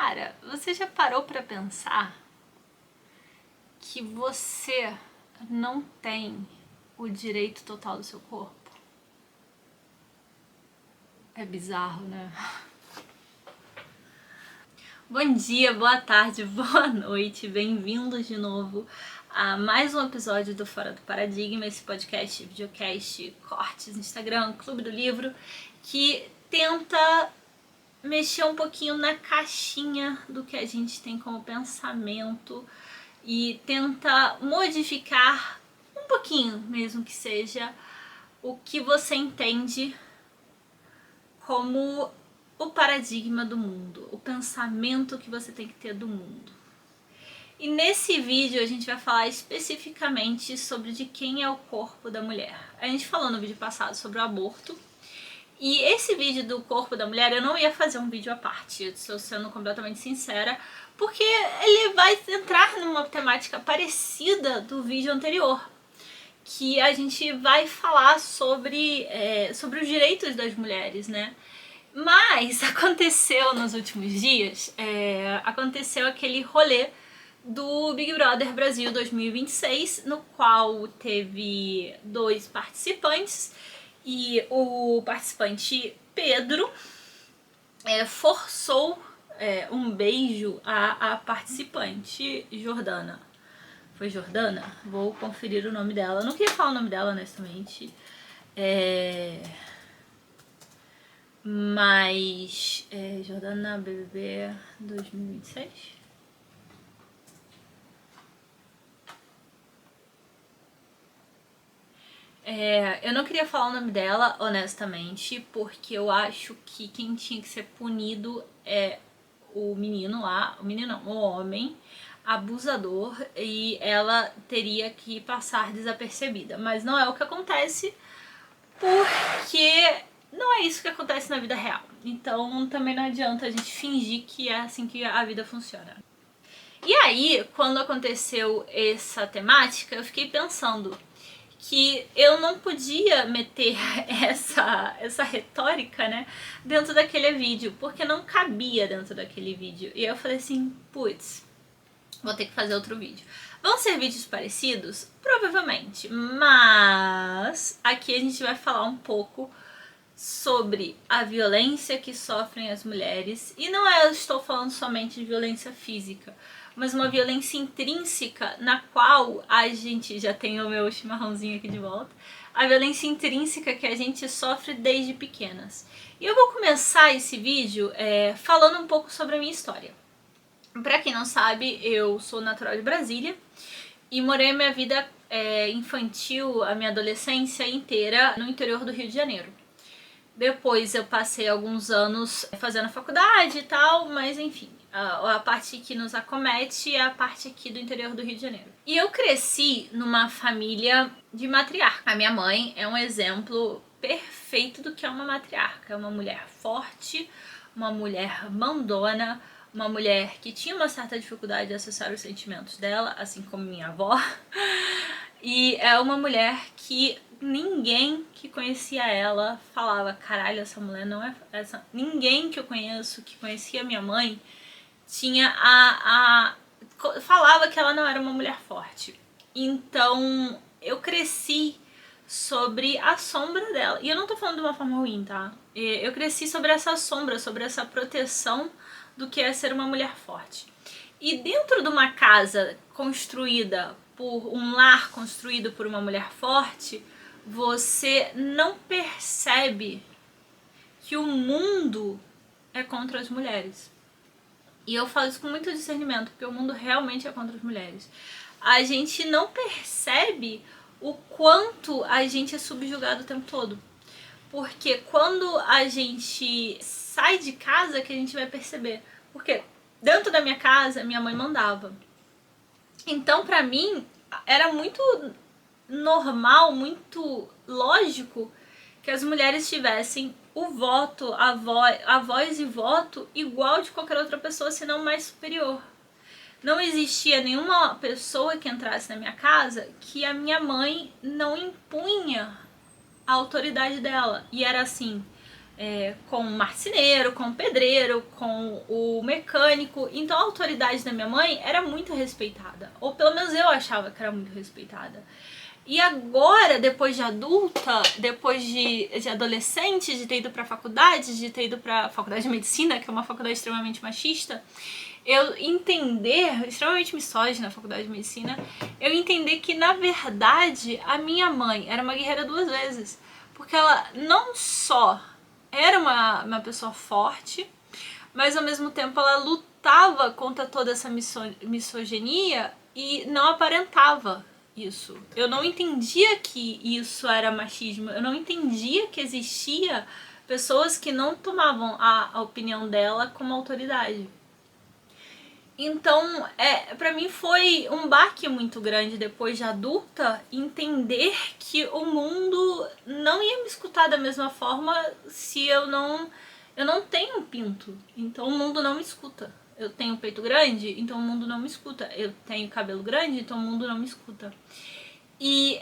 Cara, você já parou pra pensar que você não tem o direito total do seu corpo? É bizarro, né? Bom dia, boa tarde, boa noite, bem-vindos de novo a mais um episódio do Fora do Paradigma, esse podcast, videocast, cortes, Instagram, Clube do Livro, que tenta mexer um pouquinho na caixinha do que a gente tem como pensamento e tenta modificar um pouquinho, mesmo que seja, o que você entende como o paradigma do mundo, o pensamento que você tem que ter do mundo. E nesse vídeo a gente vai falar especificamente sobre de quem é o corpo da mulher. A gente falou no vídeo passado sobre o aborto, e esse vídeo do corpo da mulher eu não ia fazer um vídeo à parte, estou sendo completamente sincera, porque ele vai entrar numa temática parecida do vídeo anterior, que a gente vai falar sobre os direitos das mulheres, né? Mas aconteceu nos últimos dias, aconteceu aquele rolê do Big Brother Brasil 2026, no qual teve 2 participantes e o participante Pedro forçou um beijo à participante Jordana. Foi Jordana? Vou conferir o nome dela. Eu não queria falar o nome dela, honestamente. Mas Jordana BBB 2026? Eu não queria falar o nome dela, honestamente, porque eu acho que quem tinha que ser punido é o menino lá, o menino não, o homem abusador, e ela teria que passar desapercebida. Mas não é o que acontece, porque não é isso que acontece na vida real. Então também não adianta a gente fingir que é assim que a vida funciona. E aí, quando aconteceu essa temática, eu fiquei pensando que eu não podia meter essa retórica, né, dentro daquele vídeo, porque não cabia dentro daquele vídeo. E eu falei assim, putz, vou ter que fazer outro vídeo. Vão ser vídeos parecidos? Provavelmente, mas aqui a gente vai falar um pouco sobre a violência que sofrem as mulheres, e não eu estou falando somente de violência física, mas uma violência intrínseca na qual a gente, já tem o meu chimarrãozinho aqui de volta, a violência intrínseca que a gente sofre desde pequenas. E eu vou começar esse vídeo falando um pouco sobre a minha história. Pra quem não sabe, eu sou natural de Brasília e morei a minha vida infantil, a minha adolescência inteira no interior do Rio de Janeiro. Depois eu passei alguns anos fazendo faculdade e tal, mas enfim, a parte que nos acomete é a parte aqui do interior do Rio de Janeiro. E eu cresci numa família de matriarca. A minha mãe é um exemplo perfeito do que é uma matriarca. É uma mulher forte, uma mulher mandona, uma mulher que tinha uma certa dificuldade de acessar os sentimentos dela, assim como minha avó. E é uma mulher que ninguém que conhecia ela falava, caralho, essa mulher não é essa. Ninguém que eu conheço, que conhecia minha mãe, tinha falava que ela não era uma mulher forte. Então eu cresci sobre a sombra dela. E eu não tô falando de uma forma ruim, tá? Eu cresci sobre essa sombra, sobre essa proteção do que é ser uma mulher forte. E dentro de uma casa construída por um lar construído por uma mulher forte, você não percebe que o mundo é contra as mulheres. E eu falo isso com muito discernimento, porque o mundo realmente é contra as mulheres. A gente não percebe o quanto a gente é subjugado o tempo todo. Porque quando a gente sai de casa que a gente vai perceber. Porque dentro da minha casa, minha mãe mandava. Então, pra mim, era muito normal, muito lógico que as mulheres tivessem o voto, a voz e voto igual de qualquer outra pessoa, senão mais superior. Não existia nenhuma pessoa que entrasse na minha casa que a minha mãe não impunha a autoridade dela. E era assim, com o marceneiro, com o pedreiro, com o mecânico. Então a autoridade da minha mãe era muito respeitada, ou pelo menos eu achava que era muito respeitada. E agora, depois de adulta, depois de adolescente, de ter ido pra faculdade, de ter ido pra faculdade de medicina, que é uma faculdade extremamente machista, eu entender, extremamente misógina na faculdade de medicina, eu entender que, na verdade, a minha mãe era uma guerreira duas vezes. Porque ela não só era uma pessoa forte, mas ao mesmo tempo ela lutava contra toda essa misoginia e não aparentava isso. Eu não entendia que isso era machismo, eu não entendia que existia pessoas que não tomavam a opinião dela como autoridade. Então, pra mim foi um baque muito grande depois de adulta entender que o mundo não ia me escutar da mesma forma se eu não tenho um pinto. Então o mundo não me escuta. Eu tenho peito grande, então o mundo não me escuta. Eu tenho cabelo grande, então o mundo não me escuta. E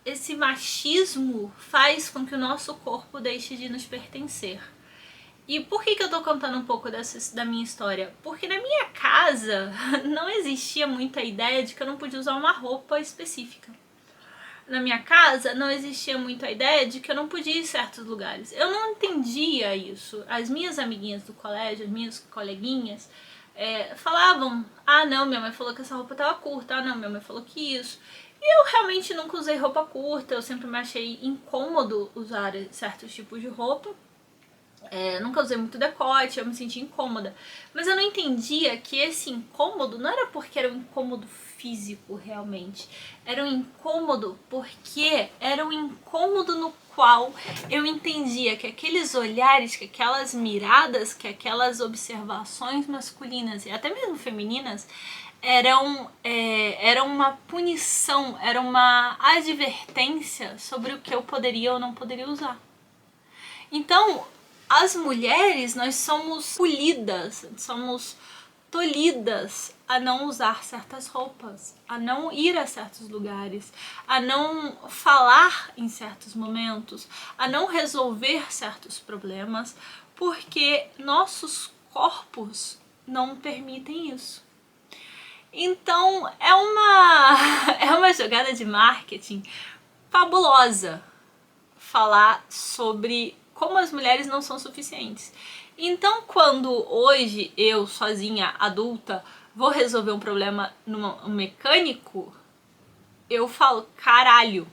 esse machismo faz com que o nosso corpo deixe de nos pertencer. E por que eu tô contando um pouco da minha história? Porque na minha casa não existia muita ideia de que eu não podia usar uma roupa específica. Na minha casa não existia muito a ideia de que eu não podia ir em certos lugares. Eu não entendia isso. As minhas amiguinhas do colégio, as minhas coleguinhas, falavam: ah não, minha mãe falou que essa roupa tava curta, ah não, minha mãe falou que isso. E eu realmente nunca usei roupa curta, eu sempre me achei incômodo usar certos tipos de roupa. Nunca usei muito decote, eu me sentia incômoda. Mas eu não entendia que esse incômodo não era porque era um incômodo físico realmente. Era um incômodo porque era um incômodo no qual eu entendia que aqueles olhares, que aquelas miradas, que aquelas observações masculinas e até mesmo femininas era uma punição, era uma advertência sobre o que eu poderia ou não poderia usar. Então, as mulheres, nós somos polidas, somos tolhidas a não usar certas roupas, a não ir a certos lugares, a não falar em certos momentos, a não resolver certos problemas, porque nossos corpos não permitem isso. Então é uma jogada de marketing fabulosa falar sobre como as mulheres não são suficientes. Então, quando hoje eu, sozinha, adulta, vou resolver um problema no mecânico, eu falo, caralho.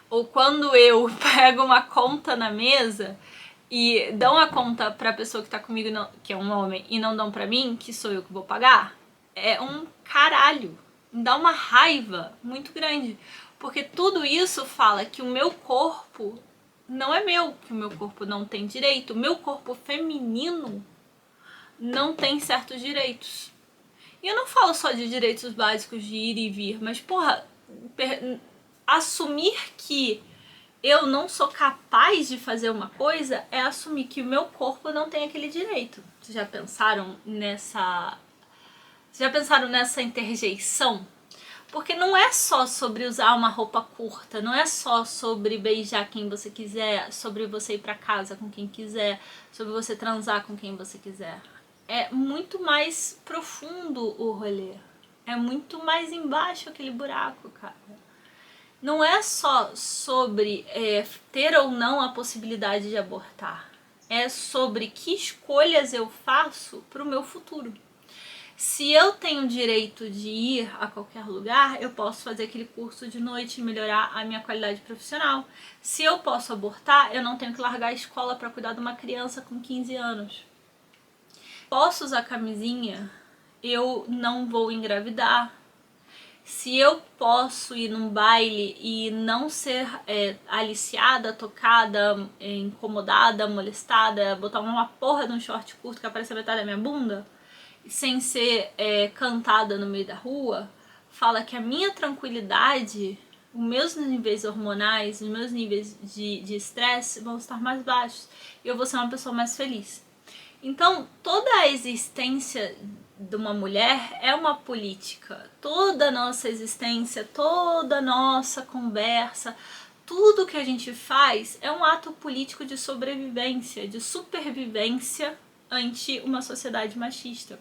Ou quando eu pego uma conta na mesa e dão a conta pra pessoa que tá comigo, que é um homem, e não dão pra mim, que sou eu que vou pagar, é um caralho. Me dá uma raiva muito grande. Porque tudo isso fala que o meu corpo não é meu, que o meu corpo não tem direito. O meu corpo feminino não tem certos direitos. E eu não falo só de direitos básicos de ir e vir, mas, porra, assumir que eu não sou capaz de fazer uma coisa é assumir que o meu corpo não tem aquele direito. Vocês já pensaram nessa interjeição? Porque não é só sobre usar uma roupa curta, não é só sobre beijar quem você quiser, sobre você ir pra casa com quem quiser, sobre você transar com quem você quiser. É muito mais profundo o rolê. É muito mais embaixo aquele buraco, cara. Não é só sobre ter ou não a possibilidade de abortar. É sobre que escolhas eu faço pro meu futuro. Se eu tenho direito de ir a qualquer lugar, eu posso fazer aquele curso de noite e melhorar a minha qualidade profissional. Se eu posso abortar, eu não tenho que largar a escola para cuidar de uma criança com 15 anos. Posso usar camisinha, eu não vou engravidar. Se eu posso ir num baile e não ser aliciada, tocada, incomodada, molestada, botar uma porra de um short curto que aparece a metade da minha bunda, sem ser cantada no meio da rua, fala que a minha tranquilidade, os meus níveis hormonais, os meus níveis de estresse vão estar mais baixos e eu vou ser uma pessoa mais feliz. Então, toda a existência de uma mulher é uma política. Toda a nossa existência, toda a nossa conversa, tudo que a gente faz é um ato político de sobrevivência, de supervivência ante uma sociedade machista.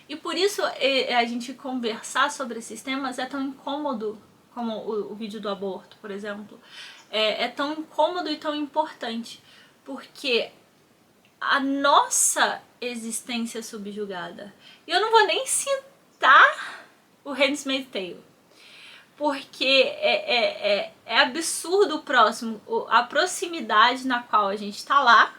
E por isso a gente conversar sobre esses temas é tão incômodo, como o vídeo do aborto, por exemplo. É tão incômodo e tão importante, porque a nossa existência é subjugada. E eu não vou nem citar o Handmaid's Tale, porque é absurdo o próximo, a proximidade na qual a gente tá lá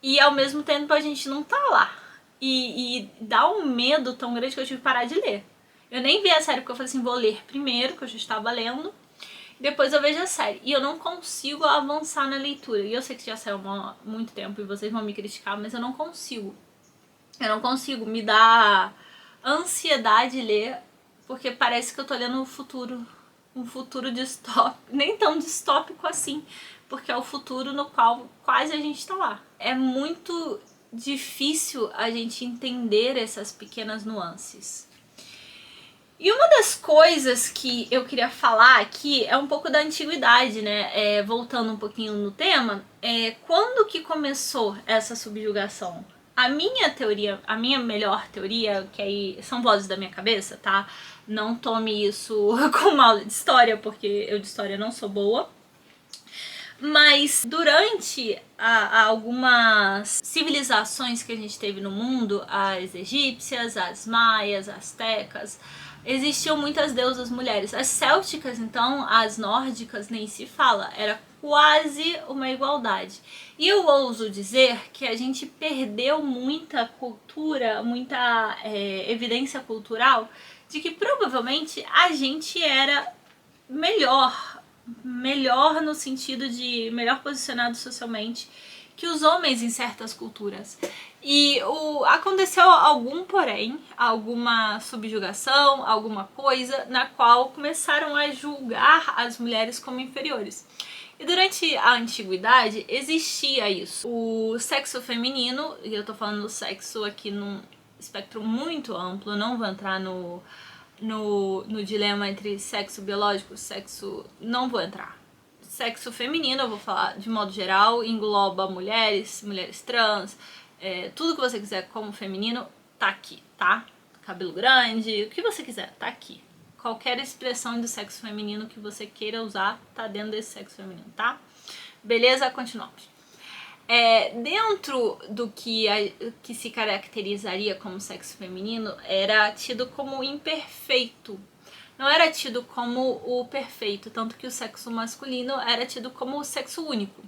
e ao mesmo tempo a gente não tá lá. E dá um medo tão grande que eu tive que parar de ler. Eu nem vi a série porque eu falei assim, vou ler primeiro, que eu já estava lendo, depois eu vejo a série. E eu não consigo avançar na leitura. E eu sei que já saiu há muito tempo e vocês vão me criticar, mas eu não consigo. Eu não consigo, me dá ansiedade ler, porque parece que eu tô lendo um futuro distópico, nem tão distópico assim, porque é o futuro no qual quase a gente tá lá. É muito difícil a gente entender essas pequenas nuances. E uma das coisas que eu queria falar aqui é um pouco da antiguidade, né? Voltando um pouquinho no tema, quando que começou essa subjugação? A minha teoria, a minha melhor teoria, que aí são vozes da minha cabeça, tá? Não tome isso como aula de história, porque eu de história não sou boa. Mas durante algumas civilizações que a gente teve no mundo, as egípcias, as maias, as astecas, existiam muitas deusas mulheres. As célticas, então, as nórdicas, nem se fala, era quase uma igualdade. E eu ouso dizer que a gente perdeu muita cultura, muita evidência cultural de que provavelmente a gente era melhor no sentido de melhor posicionado socialmente que os homens em certas culturas. E aconteceu algum porém, alguma subjugação, alguma coisa na qual começaram a julgar as mulheres como inferiores. E durante a antiguidade existia isso. O sexo feminino, e eu tô falando do sexo aqui num espectro muito amplo, não vou entrar no dilema entre sexo biológico e sexo... não vou entrar. Sexo feminino, eu vou falar de modo geral, engloba mulheres, mulheres trans, tudo que você quiser como feminino, tá aqui, tá? Cabelo grande, o que você quiser, tá aqui. Qualquer expressão do sexo feminino que você queira usar, tá dentro desse sexo feminino, tá? Beleza? Continuamos. Dentro do que se caracterizaria como sexo feminino, era tido como imperfeito. Não era tido como o perfeito, tanto que o sexo masculino era tido como o sexo único.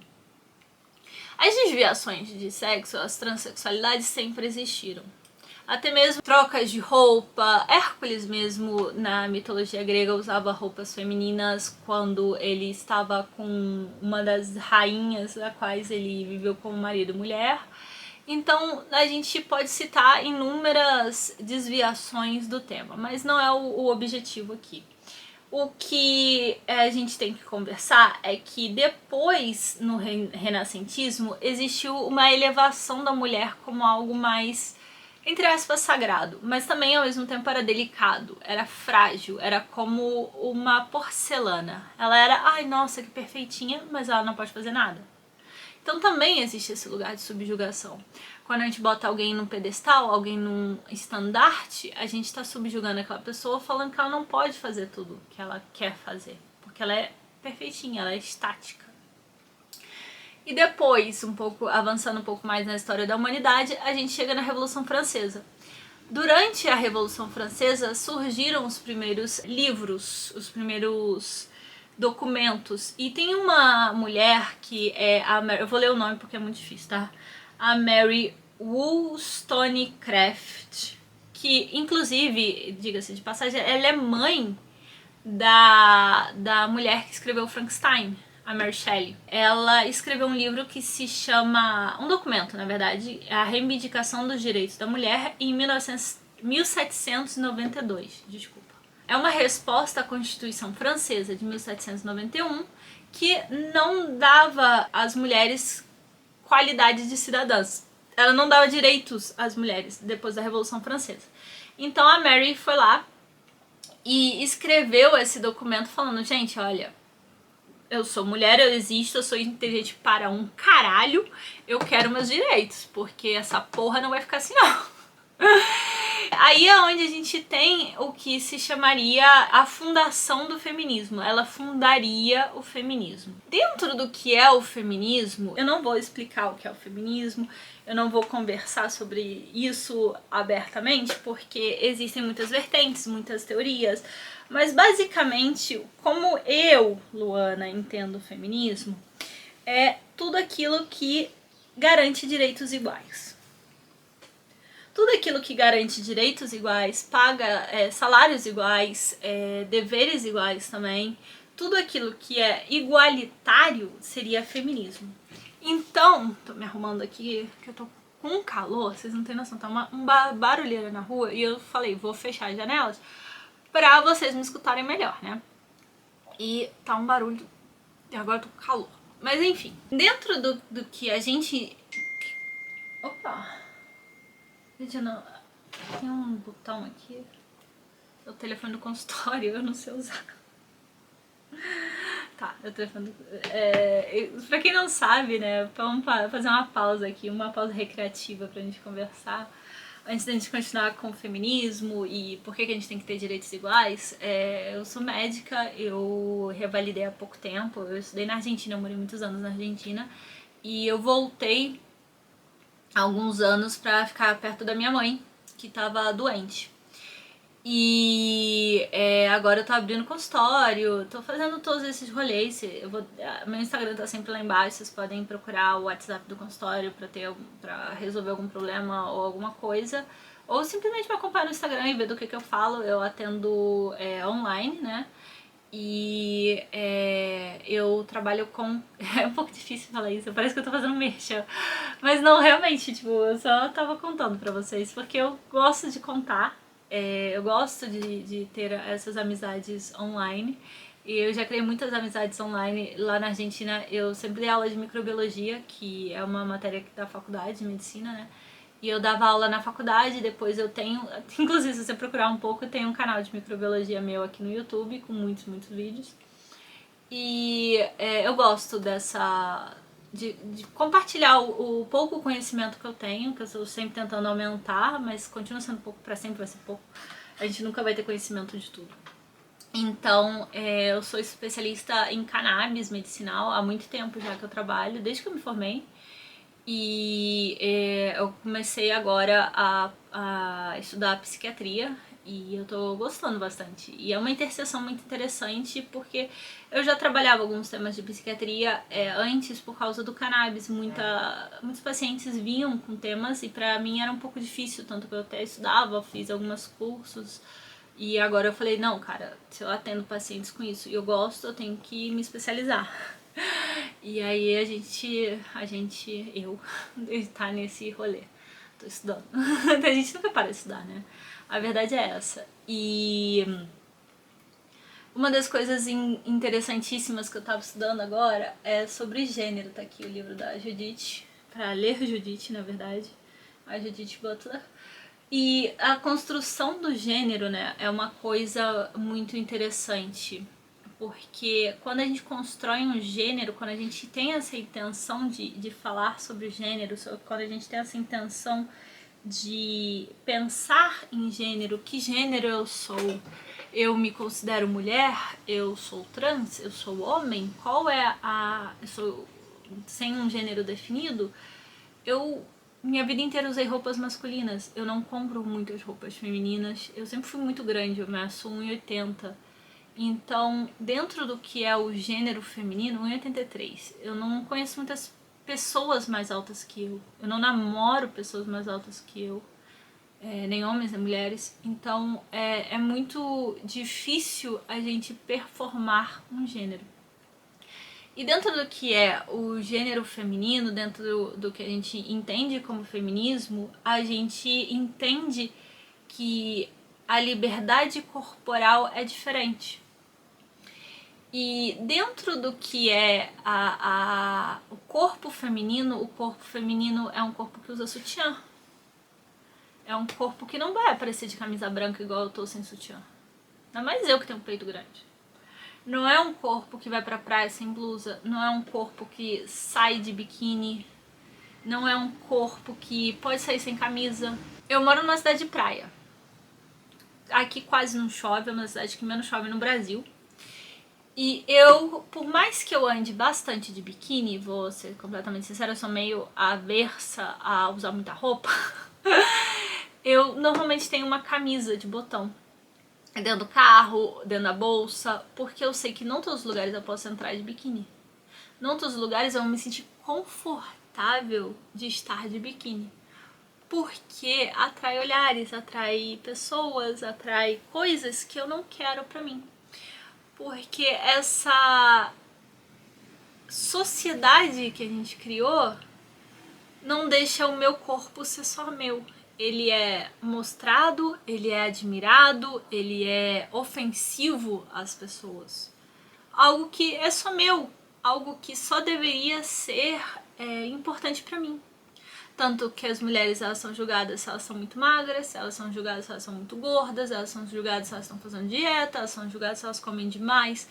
As desviações de sexo, as transexualidades sempre existiram. Até mesmo trocas de roupa. Hércules mesmo, na mitologia grega, usava roupas femininas quando ele estava com uma das rainhas da quais ele viveu como marido e mulher. Então a gente pode citar inúmeras desviações do tema, mas não é o objetivo aqui. O que a gente tem que conversar é que depois, no renascentismo, existiu uma elevação da mulher como algo mais, entre aspas, sagrado, mas também ao mesmo tempo era delicado, era frágil, era como uma porcelana. Ela era, ai nossa, que perfeitinha, mas ela não pode fazer nada. Então também existe esse lugar de subjugação. Quando a gente bota alguém num pedestal, alguém num estandarte, a gente está subjugando aquela pessoa falando que ela não pode fazer tudo que ela quer fazer, porque ela é perfeitinha, ela é estática. E depois, avançando um pouco mais na história da humanidade, a gente chega na Revolução Francesa. Durante a Revolução Francesa surgiram os primeiros livros, os primeiros documentos. E tem uma mulher que é a Mary, eu vou ler o nome porque é muito difícil, tá? A Mary Wollstonecraft, que inclusive, diga-se de passagem, ela é mãe da mulher que escreveu Frankenstein, a Mary Shelley. Ela escreveu um livro que se chama, um documento na verdade, A Reivindicação dos Direitos da Mulher, em 1792, desculpa. É uma resposta à Constituição Francesa de 1791 que não dava às mulheres qualidade de cidadãs. Ela não dava direitos às mulheres depois da Revolução Francesa. Então a Mary foi lá e escreveu esse documento falando, gente, olha, eu sou mulher, eu existo, eu sou inteligente para um caralho, eu quero meus direitos, porque essa porra não vai ficar assim não. Aí é onde a gente tem o que se chamaria a fundação do feminismo. Ela fundaria o feminismo. Dentro do que é o feminismo, eu não vou explicar o que é o feminismo, eu não vou conversar sobre isso abertamente, porque existem muitas vertentes, muitas teorias, mas basicamente, como eu, Luana, entendo o feminismo, é tudo aquilo que garante direitos iguais. Tudo aquilo que garante direitos iguais, paga salários iguais, deveres iguais também, tudo aquilo que é igualitário seria feminismo. Então, tô me arrumando aqui, que eu tô com um calor, vocês não têm noção, tá uma barulheira na rua, e eu falei, vou fechar as janelas pra vocês me escutarem melhor, né? E tá um barulho, e agora eu tô com calor. Mas enfim, dentro do que a gente... Opa! Gente, eu não... Tem um botão aqui. É o telefone do consultório, eu não sei usar. Tá, é o telefone do... pra quem não sabe, né, vamos fazer uma pausa aqui, uma pausa recreativa pra gente conversar. Antes da gente continuar com o feminismo e por que a gente tem que ter direitos iguais, eu sou médica, eu revalidei há pouco tempo, eu estudei na Argentina, eu morei muitos anos na Argentina, e eu voltei há alguns anos pra ficar perto da minha mãe, que tava doente. E agora eu tô abrindo consultório, tô fazendo todos esses rolês. Meu Instagram tá sempre lá embaixo, vocês podem procurar o WhatsApp do consultório pra resolver algum problema ou alguma coisa. Ou simplesmente me acompanhar no Instagram e ver do que eu falo. Eu atendo online, né? E eu trabalho com... É um pouco difícil falar isso, parece que eu tô fazendo merchan. Mas não, realmente, tipo, eu só tava contando pra vocês, porque eu gosto de contar. Eu gosto de ter essas amizades online. E eu já criei muitas amizades online. Lá na Argentina eu sempre dei aula de microbiologia, que é uma matéria da faculdade de medicina, né? E eu dava aula na faculdade, depois eu tenho... Inclusive, se você procurar um pouco, eu tenho um canal de microbiologia meu aqui no YouTube, com muitos vídeos. E eu gosto dessa... De compartilhar o pouco conhecimento que eu tenho, que eu estou sempre tentando aumentar, mas continua sendo pouco, pra sempre vai ser pouco. A gente nunca vai ter conhecimento de tudo. Então, eu sou especialista em cannabis medicinal há muito tempo já que eu trabalho, desde que eu me formei. E eu comecei agora a estudar psiquiatria e eu tô gostando bastante. E é uma interseção muito interessante porque eu já trabalhava alguns temas de psiquiatria antes por causa do cannabis. Muitos pacientes vinham com temas e pra mim era um pouco difícil, tanto que eu até estudava, fiz alguns cursos. E agora eu falei, não, cara, se eu atendo pacientes com isso e eu gosto, eu tenho que me especializar. E aí eu tá nesse rolê. Tô estudando. A gente nunca para de estudar, né? A verdade é essa. E uma das coisas interessantíssimas que eu tava estudando agora é sobre gênero. Tá aqui o livro da Judith, pra ler Judith, na verdade. A Judith Butler. E a construção do gênero, né, é uma coisa muito interessante. Porque quando a gente constrói um gênero, quando a gente tem essa intenção de falar sobre o gênero, quando a gente tem essa intenção de pensar em gênero, que gênero eu sou? Eu me considero mulher? Eu sou trans? Eu sou homem? Qual é eu sou sem um gênero definido? Minha vida inteira usei roupas masculinas. Eu não compro muitas roupas femininas. Eu sempre fui muito grande, eu meço 1,80. Então, dentro do que é o gênero feminino, 1,83, eu não conheço muitas pessoas mais altas que eu. Eu não namoro pessoas mais altas que eu, nem homens nem mulheres. Então, é muito difícil a gente performar um gênero. E dentro do que é o gênero feminino, dentro do que a gente entende como feminismo, a gente entende que a liberdade corporal é diferente. E dentro do que é o corpo feminino é um corpo que usa sutiã. É um corpo que não vai aparecer de camisa branca igual eu tô sem sutiã. Ainda mais eu que tenho um peito grande. Não é um corpo que vai pra praia sem blusa, não é um corpo que sai de biquíni, não é um corpo que pode sair sem camisa. Eu moro numa cidade de praia. Aqui quase não chove, é uma cidade que menos chove no Brasil. E eu, por mais que eu ande bastante de biquíni, vou ser completamente sincera, eu sou meio aversa a usar muita roupa. Eu normalmente tenho uma camisa de botão dentro do carro, dentro da bolsa, porque eu sei que não todos os lugares eu posso entrar de biquíni. Não todos os lugares eu vou me sentir confortável de estar de biquíni. Porque atrai olhares, atrai pessoas, atrai coisas que eu não quero pra mim. Porque essa sociedade que a gente criou não deixa o meu corpo ser só meu. Ele é mostrado, ele é admirado, ele é ofensivo às pessoas. Algo que é só meu, algo que só deveria ser importante pra mim. Tanto que as mulheres, elas são julgadas se elas são muito magras, elas são julgadas se elas são muito gordas, elas são julgadas se elas estão fazendo dieta, elas são julgadas se elas comem demais.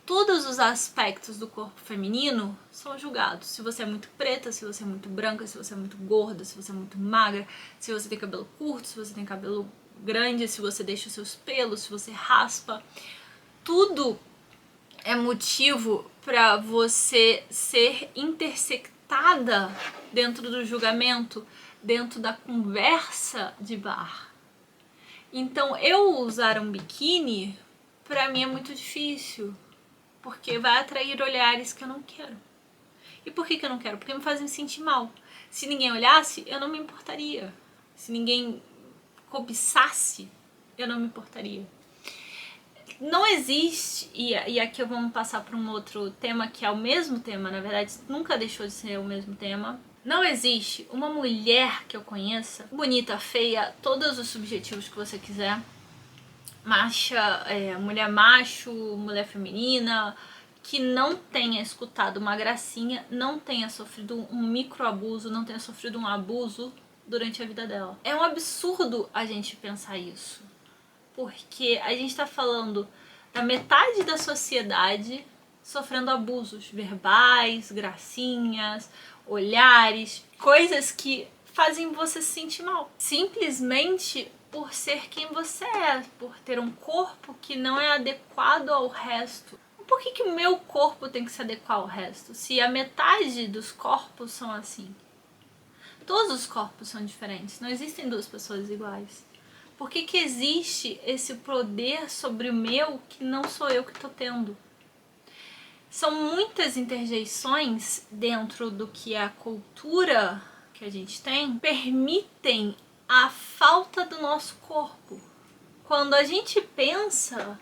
Todos os aspectos do corpo feminino são julgados. Se você é muito preta, se você é muito branca, se você é muito gorda, se você é muito magra, se você tem cabelo curto, se você tem cabelo grande, se você deixa os seus pelos, se você raspa. Tudo é motivo para você ser intersectada dentro do julgamento, dentro da conversa de bar. Então, eu usar um biquíni, pra mim é muito difícil, porque vai atrair olhares que eu não quero. E por que eu não quero? Porque me fazem sentir mal. Se ninguém olhasse, eu não me importaria. Se ninguém cobiçasse, eu não me importaria. Não existe, e aqui vamos passar para um outro tema que é o mesmo tema, na verdade nunca deixou de ser o mesmo tema. Não existe uma mulher que eu conheça, bonita, feia, todos os subjetivos que você quiser, mulher macho, mulher feminina, que não tenha escutado uma gracinha, não tenha sofrido um microabuso, não tenha sofrido um abuso durante a vida dela. É um absurdo a gente pensar isso. Porque a gente tá falando da metade da sociedade sofrendo abusos verbais, gracinhas, olhares, coisas que fazem você se sentir mal. Simplesmente por ser quem você é, por ter um corpo que não é adequado ao resto. Por que o meu corpo tem que se adequar ao resto? Se a metade dos corpos são assim. Todos os corpos são diferentes, não existem duas pessoas iguais. Por que existe esse poder sobre o meu que não sou eu que estou tendo? São muitas interjeições dentro do que é a cultura que a gente tem, permitem a falta do nosso corpo. Quando a gente pensa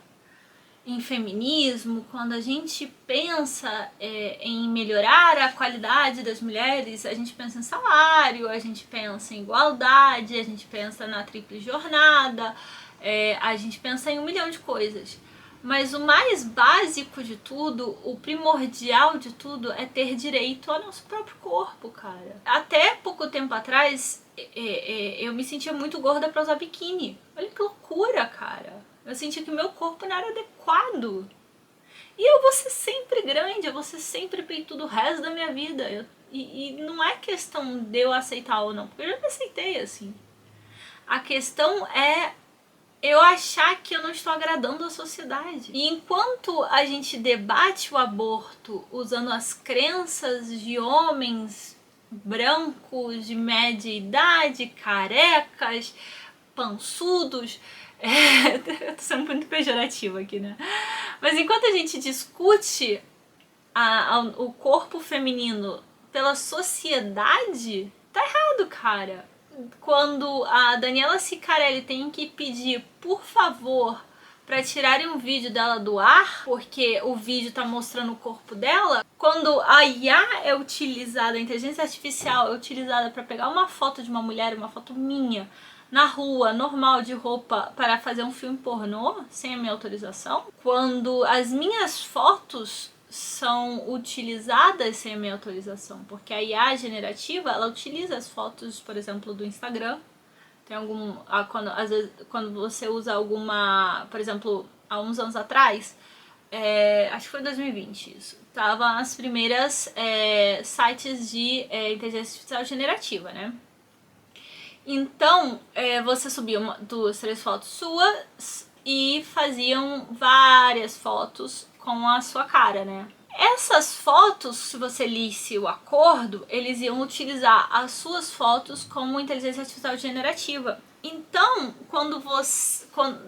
em feminismo, quando a gente pensa em melhorar a qualidade das mulheres, a gente pensa em salário, a gente pensa em igualdade, a gente pensa na tríplice jornada, a gente pensa em 1 milhão de coisas. Mas o mais básico de tudo, o primordial de tudo, é ter direito ao nosso próprio corpo, cara. Até pouco tempo atrás, eu me sentia muito gorda pra usar biquíni. Olha que loucura, cara. Eu sentia que o meu corpo não era adequado. E eu vou ser sempre grande, eu vou ser sempre peitudo o resto da minha vida. E não é questão de eu aceitar ou não, porque eu já me aceitei assim. A questão é eu achar que eu não estou agradando a sociedade. E enquanto a gente debate o aborto usando as crenças de homens brancos de média idade, carecas, pançudos, eu tô sendo muito pejorativa aqui, né? Mas enquanto a gente discute o corpo feminino pela sociedade, tá errado, cara. Quando a Daniela Ciccarelli tem que pedir, por favor, pra tirarem um vídeo dela do ar, porque o vídeo tá mostrando o corpo dela, quando a IA é utilizada, a inteligência artificial é utilizada pra pegar uma foto de uma mulher, uma foto minha, na rua, normal, de roupa, para fazer um filme pornô, sem a minha autorização, quando as minhas fotos são utilizadas sem a minha autorização, porque a IA generativa, ela utiliza as fotos, por exemplo, do Instagram. Tem às vezes, quando você usa alguma, por exemplo, há uns anos atrás, acho que foi 2020 isso, tava as primeiras sites de inteligência artificial generativa, né? Então, você subia 2, 3 fotos suas e faziam várias fotos com a sua cara, né? Essas fotos, se você lisse o acordo, eles iam utilizar as suas fotos como inteligência artificial generativa. Então,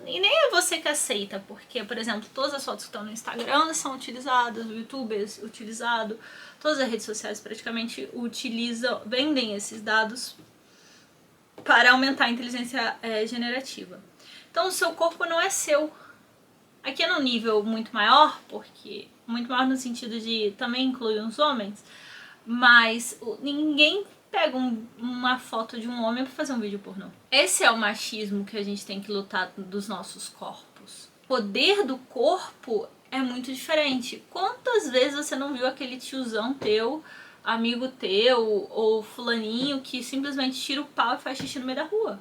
e nem é você que aceita, porque, por exemplo, todas as fotos que estão no Instagram são utilizadas, o YouTube é utilizado, todas as redes sociais praticamente vendem esses dados para aumentar a inteligência generativa. Então, o seu corpo não é seu. Aqui é num nível muito maior, porque muito maior no sentido de também inclui os homens, mas ninguém pega uma foto de um homem para fazer um vídeo pornô. Esse é o machismo que a gente tem que lutar dos nossos corpos. O poder do corpo é muito diferente. Quantas vezes você não viu aquele tiozão teu, amigo teu, ou fulaninho que simplesmente tira o pau e faz xixi no meio da rua?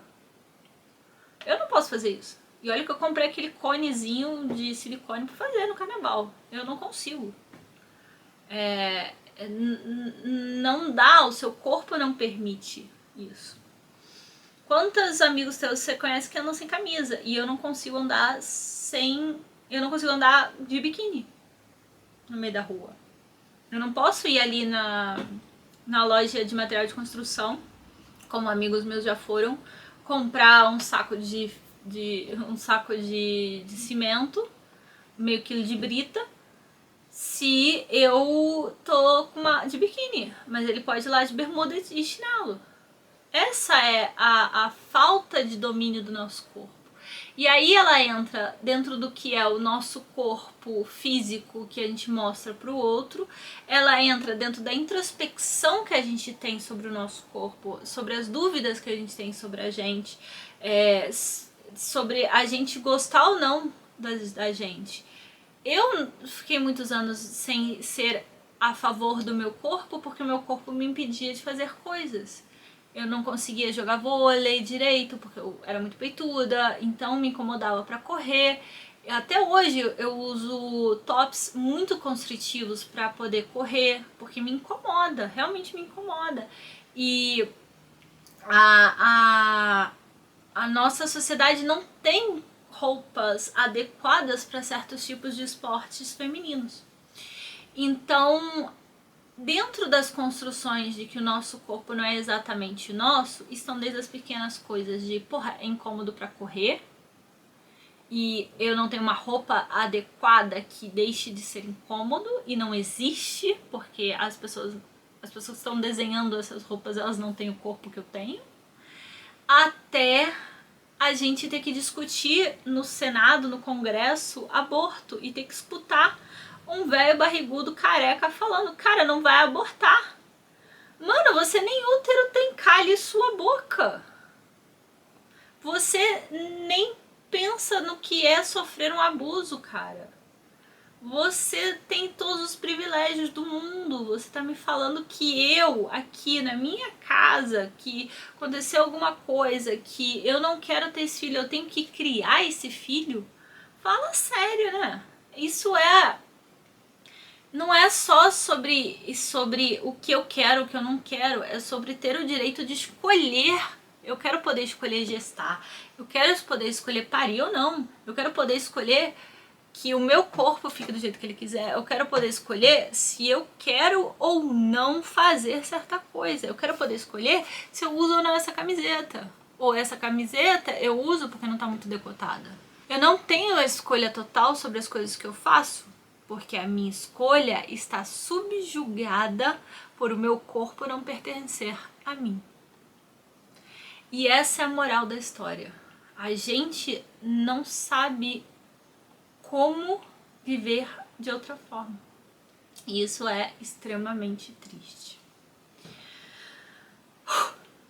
Eu não posso fazer isso. E olha que eu comprei aquele conezinho de silicone pra fazer no carnaval. Eu não consigo. Não dá, o seu corpo não permite isso. Quantos amigos teus você conhece que andam sem camisa? E eu não consigo andar de biquíni no meio da rua. Eu não posso ir ali na loja de material de construção, como amigos meus já foram, comprar um saco de cimento, meio quilo de brita, se eu tô de biquíni, mas ele pode ir lá de bermuda e chinelo. Essa é a falta de domínio do nosso corpo. E aí ela entra dentro do que é o nosso corpo físico que a gente mostra para o outro, ela entra dentro da introspecção que a gente tem sobre o nosso corpo, sobre as dúvidas que a gente tem sobre a gente, sobre a gente gostar ou não da gente. Eu fiquei muitos anos sem ser a favor do meu corpo porque o meu corpo me impedia de fazer coisas. Eu não conseguia jogar vôlei direito porque eu era muito peituda, então me incomodava para correr. Até hoje eu uso tops muito constritivos para poder correr, porque me incomoda, realmente me incomoda. E a nossa sociedade não tem roupas adequadas para certos tipos de esportes femininos. Então, dentro das construções de que o nosso corpo não é exatamente nosso, estão desde as pequenas coisas de, é incômodo para correr e eu não tenho uma roupa adequada que deixe de ser incômodo, e não existe, porque as pessoas que estão desenhando essas roupas, elas não têm o corpo que eu tenho, até a gente ter que discutir no Senado, no Congresso, aborto, e ter que escutar um velho barrigudo careca falando, cara, não vai abortar. Mano, você nem útero tem, cale sua boca. Você nem pensa no que é sofrer um abuso, cara. Você tem todos os privilégios do mundo. Você tá me falando que eu, aqui na minha casa, que aconteceu alguma coisa, que eu não quero ter esse filho, eu tenho que criar esse filho? Fala sério, né? Isso não é só sobre o que eu quero, o que eu não quero, é sobre ter o direito de escolher. Eu quero poder escolher gestar, eu quero poder escolher parir ou não, eu quero poder escolher que o meu corpo fique do jeito que ele quiser, eu quero poder escolher se eu quero ou não fazer certa coisa, eu quero poder escolher se eu uso ou não essa camiseta, ou essa camiseta eu uso porque não tá muito decotada. Eu não tenho a escolha total sobre as coisas que eu faço, porque a minha escolha está subjugada por o meu corpo não pertencer a mim. E essa é a moral da história. A gente não sabe como viver de outra forma. E isso é extremamente triste.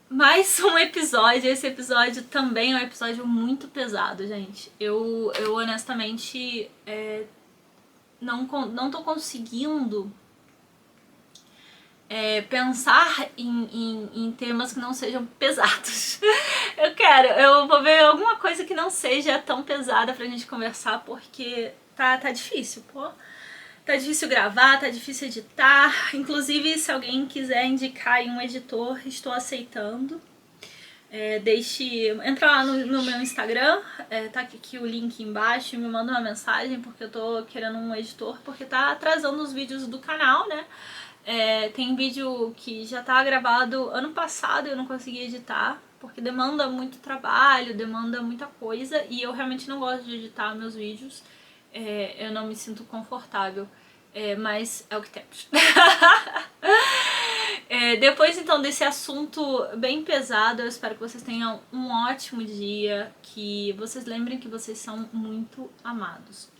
Mais um episódio. Esse episódio também é um episódio muito pesado, gente. Eu honestamente não tô conseguindo pensar em temas que não sejam pesados. Eu vou ver alguma coisa que não seja tão pesada pra gente conversar, porque tá difícil, pô. Tá difícil gravar, tá difícil editar. Inclusive, se alguém quiser indicar aí um editor, estou aceitando. Entra lá no meu Instagram, tá aqui o link embaixo, e me manda uma mensagem, porque eu tô querendo um editor, porque tá atrasando os vídeos do canal, né? Tem vídeo que já tá gravado ano passado e eu não consegui editar, porque demanda muito trabalho, demanda muita coisa, e eu realmente não gosto de editar meus vídeos. Eu não me sinto confortável, mas é o que temos. Depois então desse assunto bem pesado, eu espero que vocês tenham um ótimo dia, que vocês lembrem que vocês são muito amados.